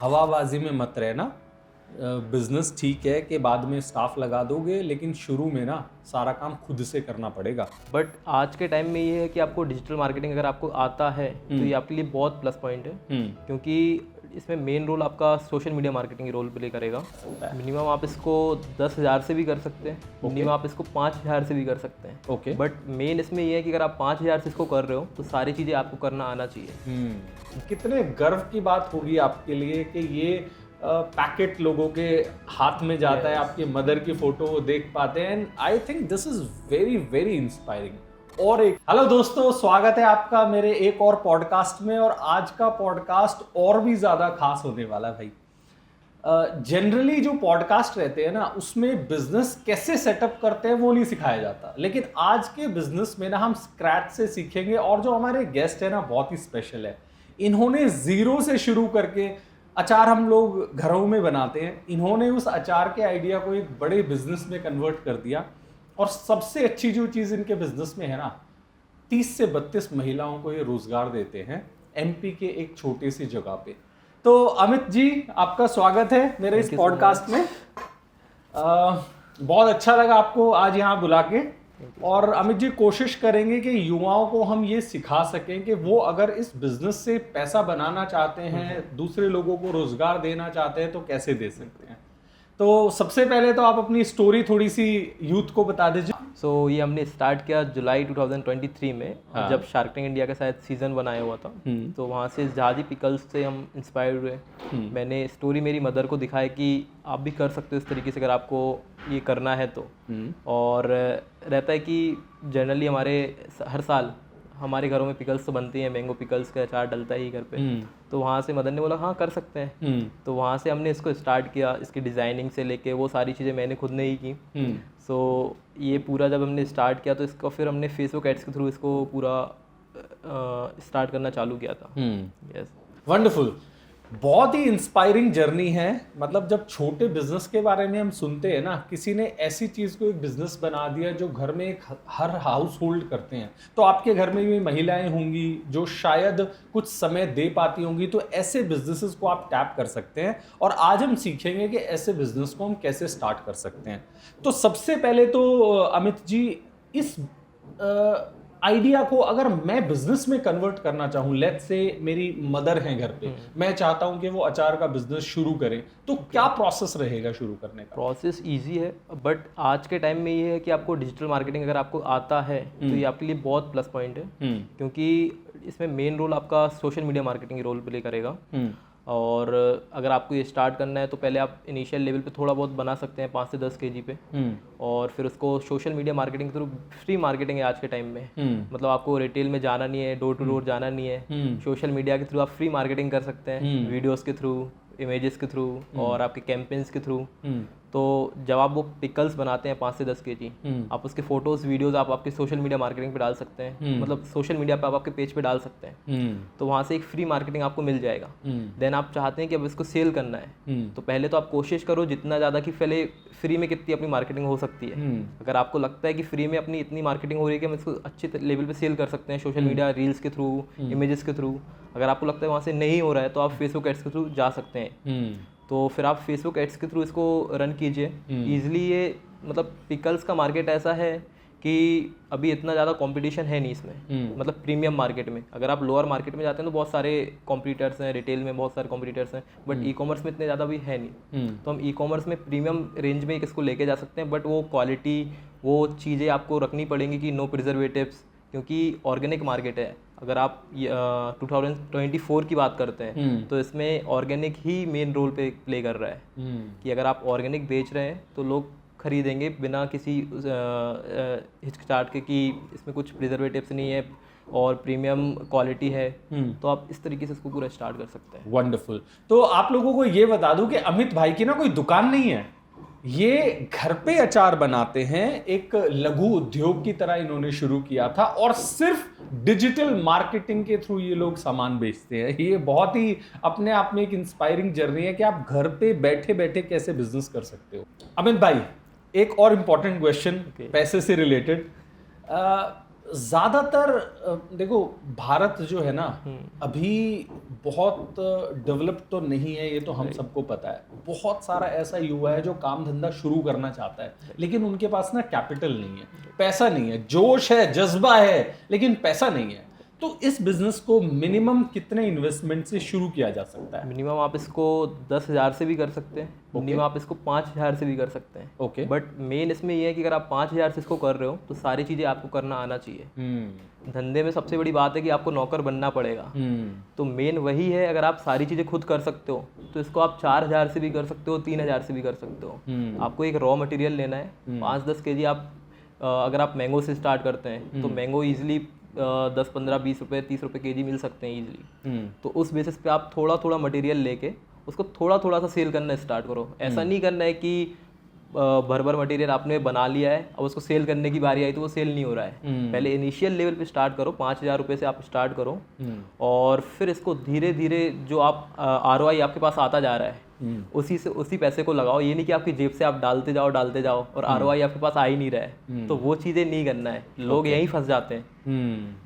हवाबाजी में मत रहना। बिजनेस ठीक है कि बाद में स्टाफ लगा दोगे, लेकिन शुरू में ना सारा काम खुद से करना पड़ेगा। बट आज के टाइम में ये है कि आपको डिजिटल मार्केटिंग अगर आपको आता है तो ये आपके लिए बहुत प्लस पॉइंट है, क्योंकि इसमें मेन रोल आपका social media marketing role play करेगा। मिनिमम आप इसको 10,000 से भी कर सकते हैं, मिनिमम आप इसको 5,000 से भी कर सकते हैं। ओके। बट मेन इसमें ये है कि अगर आप 5,000 से इसको कर रहे हो तो सारी चीज़ें आपको करना आना चाहिए। कितने गर्व की बात होगी आपके लिए कि ये पैकेट लोगों के हाथ में जाता है, आपके मदर की फोटो वो देख पाते हैं। And I think this is very very inspiring. और एक हेलो दोस्तों, स्वागत है आपका मेरे एक और पॉडकास्ट में। और आज का पॉडकास्ट और भी ज्यादा खास होने वाला है भाई। जनरली जो पॉडकास्ट रहते हैं ना, उसमें बिजनेस कैसे सेटअप करते हैं वो नहीं सिखाया जाता, लेकिन आज के बिजनेस में ना हम स्क्रैच से सीखेंगे। और जो हमारे गेस्ट है ना, बहुत ही स्पेशल है। इन्होंने जीरो से शुरू करके अचार हम लोग घरों में बनाते हैं, इन्होंने उस अचार के आइडिया को एक बड़े बिजनेस में कन्वर्ट कर दिया। और सबसे अच्छी जो चीज़ इनके बिजनेस में है ना, 30 से 32 महिलाओं को ये रोजगार देते हैं एमपी के एक छोटे सी जगह पे। तो अमित जी, आपका स्वागत है मेरे इस पॉडकास्ट में। बहुत अच्छा लगा आपको आज यहाँ बुला के। और अमित जी, कोशिश करेंगे कि युवाओं को हम ये सिखा सकें कि वो अगर इस बिजनेस से पैसा बनाना चाहते हैं, दूसरे लोगों को रोजगार देना चाहते हैं, तो कैसे दे सकते हैं। तो सबसे पहले तो आप अपनी स्टोरी थोड़ी सी यूथ को बता दीजिए। सो ये हमने स्टार्ट किया जुलाई 2023 में, जब शार्क टैंक इंडिया का शायद सीजन 1 आया हुआ था। तो वहाँ से जहाजी पिकल्स से हम इंस्पायर हुए। मैंने स्टोरी मेरी मदर को दिखाया कि आप भी कर सकते हो इस तरीके से अगर आपको ये करना है तो। और रहता है कि जनरली हमारे हर साल हमारे घरों में पिकल्स तो बनती हैं, मैंगो पिकल्स का अचार डलता है ही घर पे। तो वहाँ से मदर ने बोला हाँ कर सकते हैं। तो वहाँ से हमने इसको स्टार्ट किया। इसकी डिज़ाइनिंग से लेके वो सारी चीज़ें मैंने खुद ने ही की। सो ये पूरा जब हमने स्टार्ट किया तो इसको फिर हमने फेसबुक एड्स के थ्रू इसको पूरा स्टार्ट करना चालू किया था। Yes, wonderful. बहुत ही इंस्पायरिंग जर्नी है। मतलब जब छोटे बिजनेस के बारे में हम सुनते हैं ना, किसी ने ऐसी चीज़ को एक बिजनेस बना दिया जो घर में एक हर हाउस होल्ड करते हैं। तो आपके घर में भी महिलाएं होंगी जो शायद कुछ समय दे पाती होंगी, तो ऐसे बिजनेसेस को आप टैप कर सकते हैं। और आज हम सीखेंगे कि ऐसे बिजनेस को हम कैसे स्टार्ट कर सकते हैं। तो सबसे पहले तो अमित जी, इस आइडिया को अगर मैं बिजनेस में कन्वर्ट करना चाहूँ, लेट्स से मेरी मदर हैं घर पे, मैं चाहता हूँ कि वो अचार का बिजनेस शुरू करें, तो क्या प्रोसेस रहेगा शुरू करने का? प्रोसेस इजी है, बट आज के टाइम में ये है कि आपको डिजिटल मार्केटिंग अगर आपको आता है तो ये आपके लिए बहुत प्लस पॉइंट है, क्योंकि इसमें मेन रोल आपका social media marketing role play करेगा। और अगर आपको ये स्टार्ट करना है तो पहले आप इनिशियल लेवल पे थोड़ा बहुत बना सकते हैं 5 से 10 केजी पे। और फिर उसको सोशल मीडिया मार्केटिंग के थ्रू, फ्री मार्केटिंग है आज के टाइम में। मतलब आपको रिटेल में जाना नहीं है, डोर टू डोर जाना नहीं है। सोशल मीडिया के थ्रू आप फ्री मार्केटिंग कर सकते हैं, वीडियोस के थ्रू, इमेजेस के थ्रू और आपके कैंपेन्स के थ्रू। तो जब आप वो पिकल्स बनाते हैं 5 से 10 केजी, आप उसके फोटोज वीडियोस आप आपके सोशल मीडिया मार्केटिंग पे डाल सकते हैं। मतलब सोशल मीडिया पे आप आपके पेज पे डाल सकते हैं। तो वहाँ से एक फ्री मार्केटिंग आपको मिल जाएगा। देन आप चाहते हैं कि अब इसको सेल करना है, तो पहले तो आप कोशिश करो जितना ज़्यादा कि पहले फ्री में कितनी अपनी मार्केटिंग हो सकती है। अगर आपको लगता है कि फ्री में अपनी इतनी मार्केटिंग हो रही है कि हम इसको अच्छे लेवल पे सेल कर सकते हैं सोशल मीडिया रील्स के थ्रू, इमेजेस के थ्रू, अगर आपको लगता है वहाँ से नहीं हो रहा है तो आप फेसबुक एड्स के थ्रू जा सकते हैं। तो फिर आप फेसबुक एड्स के थ्रू इसको रन कीजिए ईजिली। ये मतलब पिकल्स का मार्केट ऐसा है कि अभी इतना ज़्यादा कंपटीशन है नहीं इसमें। मतलब प्रीमियम मार्केट में अगर आप लोअर मार्केट में जाते हैं तो बहुत सारे कॉम्पिटिटर्स हैं, रिटेल में बहुत सारे कॉम्पिटिटर्स हैं, बट ई कॉमर्स में इतने ज़्यादा भी है नहीं। तो हम ई कॉमर्स में प्रीमियम रेंज में इसको लेके जा सकते हैं, बट वो क्वालिटी, वो चीज़ें आपको रखनी पड़ेंगी कि नो प्रिजर्वेटिव्स, क्योंकि ऑर्गेनिक मार्केट है। अगर आप 2024 की बात करते हैं तो इसमें ऑर्गेनिक ही मेन रोल पे प्ले कर रहा है। कि अगर आप ऑर्गेनिक बेच रहे हैं तो लोग खरीदेंगे बिना किसी हिचकिचाहट के कि इसमें कुछ प्रिजर्वेटिव्स नहीं है और प्रीमियम क्वालिटी है। तो आप इस तरीके से इसको पूरा स्टार्ट कर सकते हैं। वंडरफुल। तो आप लोगों को ये बता दूं कि अमित भाई की ना कोई दुकान नहीं है, ये घर पे अचार बनाते हैं। एक लघु उद्योग की तरह इन्होंने शुरू किया था और सिर्फ डिजिटल मार्केटिंग के थ्रू ये लोग सामान बेचते हैं। ये बहुत ही अपने आप में एक इंस्पायरिंग जर्नी है कि आप घर पे बैठे बैठे कैसे बिजनेस कर सकते हो। अमित भाई, एक और इम्पॉर्टेंट क्वेश्चन पैसे से रिलेटेड। ज़्यादातर देखो भारत जो है ना अभी बहुत डेवलप तो नहीं है, ये तो हम सबको पता है। बहुत सारा ऐसा युवा है जो काम धंधा शुरू करना चाहता है, लेकिन उनके पास ना कैपिटल नहीं है, पैसा नहीं है, जोश है, जज्बा है, लेकिन पैसा नहीं है। तो इस बिजनेस को मिनिमम कितने इन्वेस्टमेंट से शुरू किया जा सकता है? मिनिमम आप इसको 10,000 से भी कर सकते हैं, मिनिमम आप इसको 5,000 से भी कर सकते हैं। ओके। बट मेन इसमें ये है कि अगर आप 5,000 से इसको कर रहे हो तो सारी चीज़ें आपको करना आना चाहिए। धंधे में सबसे बड़ी बात है कि आपको नौकर बनना पड़ेगा। तो मेन वही है, अगर आप सारी चीज़ें खुद कर सकते हो तो इसको आप 4,000 से भी कर सकते हो, 3,000 से भी कर सकते हो। आपको एक रॉ मटेरियल लेना है, 5-10 kg आप अगर आप मैंगो से स्टार्ट करते हैं तो मैंगो ईजिली 10, 15, 20 रुपये, 30 रुपये kg मिल सकते हैं ईजिली। तो उस बेसिस पे आप थोड़ा थोड़ा मटेरियल लेके उसको थोड़ा थोड़ा सा सेल करना स्टार्ट करो। ऐसा नहीं करना है कि भर भर मटेरियल आपने बना लिया है, अब उसको सेल करने की बारी आई तो वो सेल नहीं हो रहा है। पहले इनिशियल लेवल पे स्टार्ट करो, 5,000 रुपये से आप स्टार्ट करो और फिर इसको धीरे धीरे जो आप ROI आपके पास आता जा रहा है उसी पैसे को लगाओ। ये नहीं कि आपकी जेब से आप डालते जाओ और ROI आपके पास आ ही नहीं रहा है। तो वो चीज़ें नहीं करना है। लोग यहीं फंस जाते हैं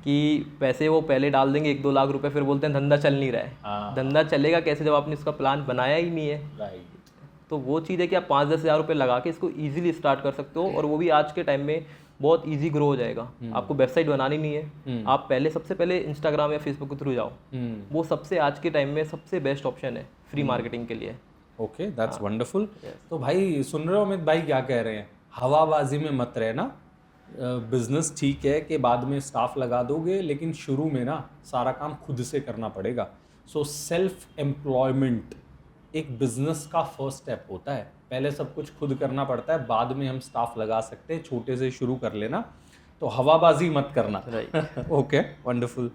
कि पैसे वो पहले डाल देंगे 1-2 लाख रुपए, फिर बोलते हैं धंधा चल नहीं रहा है। धंधा चलेगा कैसे जब आपने इसका प्लान बनाया ही नहीं है। तो वो चीज़ है कि आप 5-10 हज़ार रुपये लगा के इसको ईजिली स्टार्ट कर सकते हो और वो भी आज के टाइम में बहुत ईजी ग्रो हो जाएगा। आपको वेबसाइट बनानी नहीं है, आप सबसे पहले इंस्टाग्राम या फेसबुक के थ्रू जाओ। वो सबसे आज के टाइम में सबसे बेस्ट ऑप्शन है फ्री मार्केटिंग के लिए। Okay, that's wonderful. तो भाई सुन रहे हो अमित भाई क्या कह रहे हैं, हवाबाजी में मत रहना। बिजनेस ठीक है कि बाद में स्टाफ लगा दोगे, लेकिन शुरू में ना सारा काम खुद से करना पड़ेगा। सो सेल्फ एम्प्लॉयमेंट एक बिजनेस का फर्स्ट स्टेप होता है। पहले सब कुछ खुद करना पड़ता है, बाद में हम स्टाफ लगा सकते हैं। छोटे से शुरू कर लेना, तो हवाबाजी मत करना। Okay, wonderful.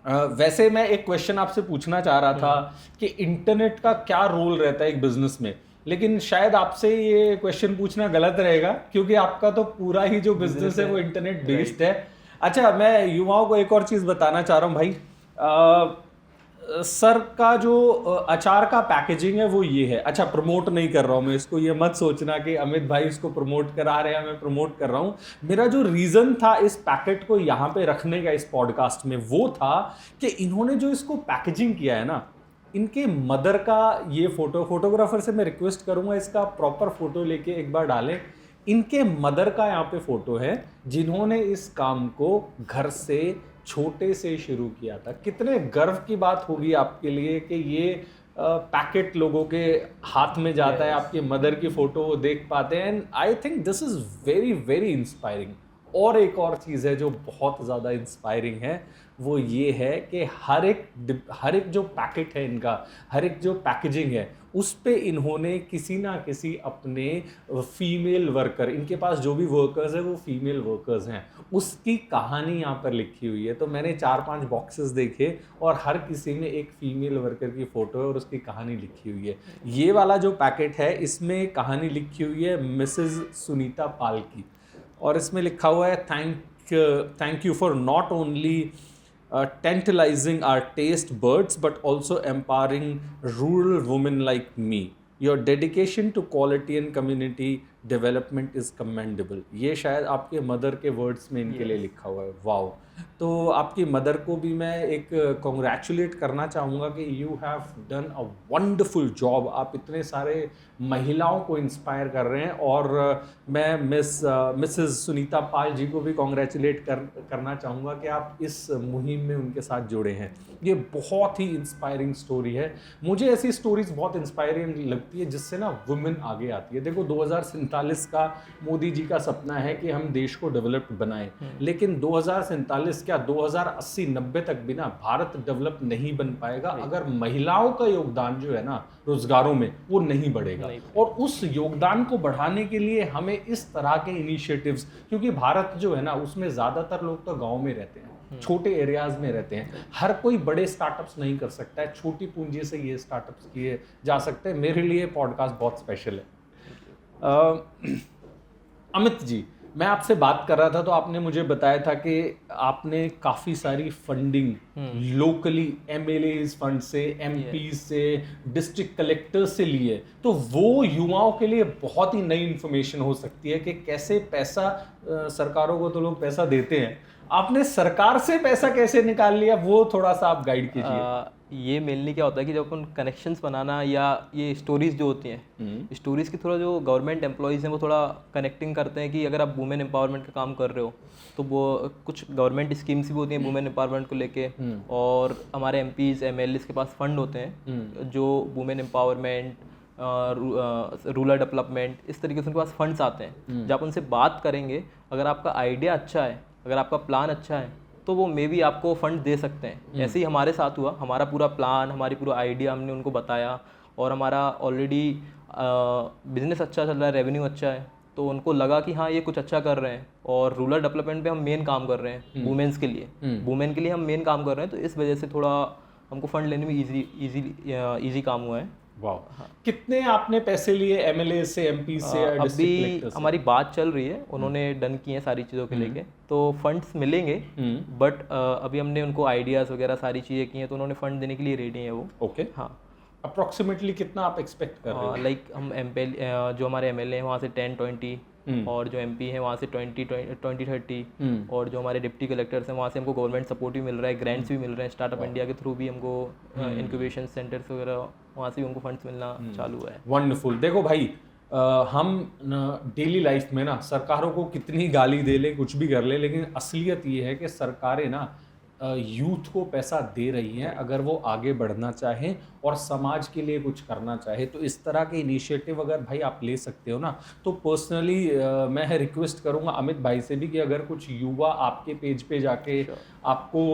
वैसे मैं एक क्वेश्चन आपसे पूछना चाह रहा था कि इंटरनेट का क्या रोल रहता है एक बिजनेस में, लेकिन शायद आपसे ये क्वेश्चन पूछना गलत रहेगा क्योंकि आपका तो पूरा ही जो बिजनेस है वो इंटरनेट बेस्ड है। अच्छा, मैं युवाओं को एक और चीज़ बताना चाह रहा हूँ भाई। सर का जो अचार का पैकेजिंग है वो ये है। अच्छा, प्रमोट नहीं कर रहा हूँ मैं इसको, ये मत सोचना कि अमित भाई इसको प्रमोट करा रहे हैं, मैं प्रमोट कर रहा हूँ। मेरा जो रीज़न था इस पैकेट को यहाँ पे रखने का इस पॉडकास्ट में वो था कि इन्होंने जो इसको पैकेजिंग किया है ना, इनके मदर का ये फोटोग्राफर से मैं रिक्वेस्ट करूँगा इसका प्रॉपर फोटो लेके एक बार डालें। इनके मदर का यहाँ पे फोटो है जिन्होंने इस काम को घर से छोटे से शुरू किया था। कितने गर्व की बात होगी आपके लिए कि ये पैकेट लोगों के हाथ में जाता है, आपकी मदर की फोटो वो देख पाते हैं। And I think this is very very inspiring. और एक और चीज़ है जो बहुत ज़्यादा इंस्पायरिंग है, वो ये है कि हर एक जो पैकेट है इनका, हर एक जो पैकेजिंग है उस पे इन्होंने किसी ना किसी अपने फीमेल वर्कर, इनके पास जो भी वर्कर्स है वो फीमेल वर्कर्स हैं, उसकी कहानी यहाँ पर लिखी हुई है। तो मैंने 4-5 बॉक्सेस देखे और हर किसी में एक फीमेल वर्कर की फ़ोटो है और उसकी कहानी लिखी हुई है। ये वाला जो पैकेट है इसमें कहानी लिखी हुई है मिसेस सुनीता पाल की, और इसमें लिखा हुआ है thank you for not only tantalizing our taste buds but also empowering rural women like me. Your dedication to quality and community development is commendable. ये शायद आपके मदर के वर्ड्स में इनके लिए लिखा हुआ है। वाओ! तो आपकी मदर को भी मैं एक कॉन्ग्रेचुलेट करना चाहूँगा कि you have done a wonderful job. आप इतने सारे महिलाओं को इंस्पायर कर रहे हैं और मैं मिसेस सुनीता पाल जी को भी कॉन्ग्रेचुलेट करना चाहूँगा कि आप इस मुहिम में उनके साथ जुड़े हैं। ये बहुत ही इंस्पायरिंग स्टोरी है। मुझे ऐसी स्टोरीज बहुत इंस्पायरिंग लगती है जिससे ना वुमेन आगे आती है। देखो 2047 का मोदी जी का सपना है कि हम देश को डेवलप्ड बनाएं, लेकिन 2047 क्या 2080-90 तक भी ना भारत डेवलप नहीं बन पाएगा अगर महिलाओं का योगदान जो है ना रोजगारों में वो नहीं बढ़ेगा। और उस योगदान को बढ़ाने के लिए हमें इस तरह के इनिशिएटिव्स, क्योंकि भारत जो है ना उसमें ज़्यादातर लोग तो गाँव में रहते हैं, छोटे एरियाज में रहते हैं। हर कोई बड़े स्टार्टअप्स नहीं कर सकता है, छोटी पूंजी से ये स्टार्टअप्स किए जा सकते हैं। मेरे लिए पॉडकास्ट बहुत स्पेशल है। अमित जी, मैं आपसे बात कर रहा था तो आपने मुझे बताया था कि आपने काफ़ी सारी फंडिंग लोकली एमएलएज फंड से, एमपी से, डिस्ट्रिक्ट कलेक्टर से लिए, तो वो युवाओं के लिए बहुत ही नई इन्फॉर्मेशन हो सकती है कि कैसे पैसा, सरकारों को तो लोग पैसा देते हैं, आपने सरकार से पैसा कैसे निकाल लिया, वो थोड़ा सा आप गाइड कीजिए। ये मेनली क्या होता है कि जब अपन कनेक्शंस बनाना या ये स्टोरीज जो होती हैं, स्टोरीज की थोड़ा जो गवर्नमेंट एम्प्लॉयज़ हैं वो थोड़ा कनेक्टिंग करते हैं कि अगर आप वुमेन एम्पावरमेंट का काम कर रहे हो तो वो कुछ गवर्नमेंट स्कीम्स भी होती हैं वुमेन एम्पावरमेंट को लेके, और हमारे एमपीज़ एमएलएज़ के पास फंड होते हैं जो वुमेन एम्पावरमेंट, रूरल डेवलपमेंट, इस तरीके से उनके पास फंड्स आते हैं। जब आप उनसे बात करेंगे, अगर आपका आइडिया अच्छा है, अगर आपका प्लान अच्छा है, तो वो मे बी आपको फंड दे सकते हैं। ऐसे ही हमारे साथ हुआ, हमारा पूरा प्लान, हमारी पूरा आइडिया हमने उनको बताया, और हमारा ऑलरेडी बिजनेस अच्छा चल रहा है, रेवेन्यू अच्छा है, तो उनको लगा कि हाँ ये कुछ अच्छा कर रहे हैं। और रूरल डेवलपमेंट पे हम मेन काम कर रहे हैं, वुमेन्स के लिए, वुमेन के लिए हम मेन काम कर रहे हैं, तो इस वजह से थोड़ा हमको फंड लेने में ईजी काम हुआ है। वाह, कितने आपने पैसे लिए एमएलए से, एमपी से, अभी हमारी बात चल रही है, उन्होंने डन की है सारी चीज़ों के लेके, तो फंड्स मिलेंगे, बट अभी हमने उनको आइडियाज़ वगैरह सारी चीज़ें की हैं, तो उन्होंने फंड देने के लिए रेडी हैं वो। ओके, हाँ। अप्रोक्सीमेटली कितना आप एक्सपेक्ट कर रहे हो? लाइक हम जो हमारे एमएलए हैं वहाँ से 10-20, और जो एमपी हैं वहाँ से 20-30, और जो हमारे डिप्टी कलेक्टर्स हैं वहाँ से हमको गवर्नमेंट सपोर्ट भी मिल रहा है, ग्रांट्स भी मिल रहे हैं, स्टार्टअप इंडिया के थ्रू भी हमको इंक्यूबेशन सेंटर्स वगैरह वहाँ से भी हमको फंड्स मिलना चालू है। वंडरफुल। देखो भाई, हम डेली लाइफ में ना सरकारों को कितनी गाली दे ले, कुछ भी कर ले, लेकिन असलियत ये है कि सरकारें ना यूथ को पैसा दे रही हैं अगर वो आगे बढ़ना चाहें और समाज के लिए कुछ करना चाहे। तो इस तरह के इनिशिएटिव अगर भाई आप ले सकते हो ना, तो पर्सनली मैं रिक्वेस्ट करूंगा अमित भाई से भी कि अगर कुछ युवा आपके पेज पे जाके आपको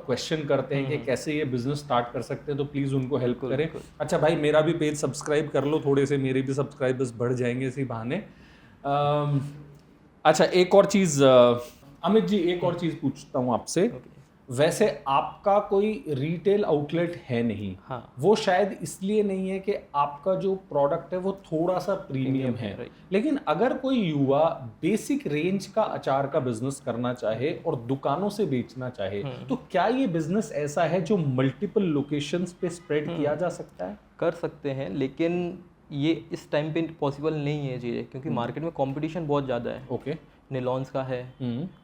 क्वेश्चन करते हैं कि कैसे ये बिजनेस स्टार्ट कर सकते हैं, तो प्लीज़ उनको हेल्प करें। अच्छा भाई, मेरा भी पेज सब्सक्राइब कर लो, थोड़े से मेरे भी सब्सक्राइबर्स बढ़ जाएंगे इसी बहाने। अच्छा, एक और चीज़ अमित जी, एक और चीज़ पूछता हूँ आपसे। वैसे आपका कोई रिटेल आउटलेट है नहीं, हाँ। वो शायद इसलिए नहीं है कि आपका जो प्रोडक्ट है वो थोड़ा सा प्रीमियम है, लेकिन अगर कोई युवा बेसिक रेंज का अचार का बिजनेस करना चाहे और दुकानों से बेचना चाहे, तो क्या ये बिजनेस ऐसा है जो मल्टीपल लोकेशंस पे स्प्रेड किया जा सकता है? कर सकते हैं, लेकिन ये इस टाइम पे पॉसिबल नहीं है चीज़ें, क्योंकि मार्केट में कंपटीशन बहुत ज़्यादा है। ओके, निलॉन्स का है,